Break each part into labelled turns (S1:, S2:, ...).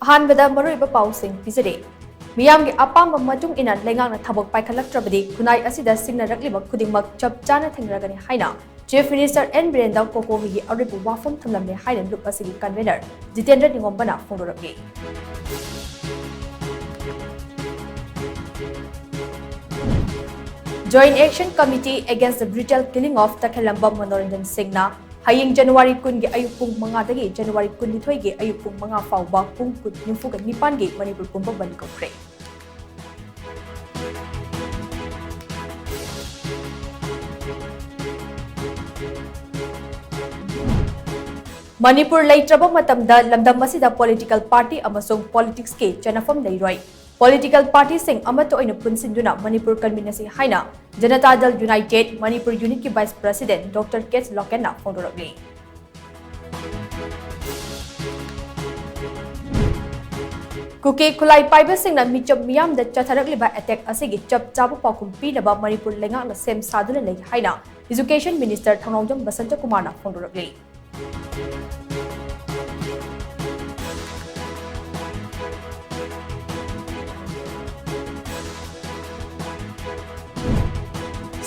S1: अहानबदा मरुइबा पाउसिंग पिजरे मियामगे अपाम मटुंग इना लेंगांगना थबक पाइखलक्त्रबदि खुनाई असिदा सिंगनरक्लिबा खुदिंगमक चपचाना थेंगरगनि हाइना चीफ मिनिस्टर एन बीरेंद्र कोकोही अरिबु वाफम थमलमने हाइना लुप असिगी कन्वेनर जितेंद्र निंगोंबना फोंदोरगे Joint Action Committee Against the Brutal Killing of Takhelamba Manoranjan Singhna Haying January kungi ayupung mangadagi January kunithoyge ayupung manga fauba pung kut nyufuga nipange Manipur pumba baliko kre Manipur leitraba matamda lamdam masida political party amasung politics ke chanafam leiroi Political party sing amato ina punsinduna Manipur Convenancy haina Janata Dal United Manipur Unit ki Vice President Dr. Kets Lokena fondoragli Kuki Kulai Paiba sing na michop miyam da chatharagli ba attack asigi chap chabu pakum pinaba Manipur lenga na sem saduna lei haina Education Minister Thangnongjam Basanta Kumar na fondoragli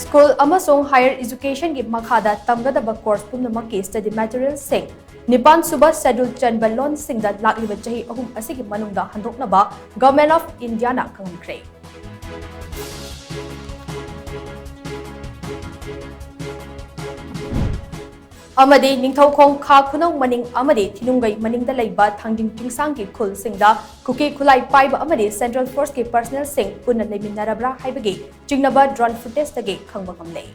S1: School amasong higher education gi makhada tamgadaba course pumnamakki study materials sing Nipan Suba schedule chanbalon sing da lakliba chahi ahum asigi manungda handoknaba Government of India na kangkre Amadi Ningthaukhong Kha Khunong Maning Amadi Thinungai Maningda Leiba Thangjing Tingsang ki khul singda Kuki Khulai Paiba Amadi Central Force ki personnel sing punna leiminarabra haibagi chingnaba drone footage tagi khangba ngamlei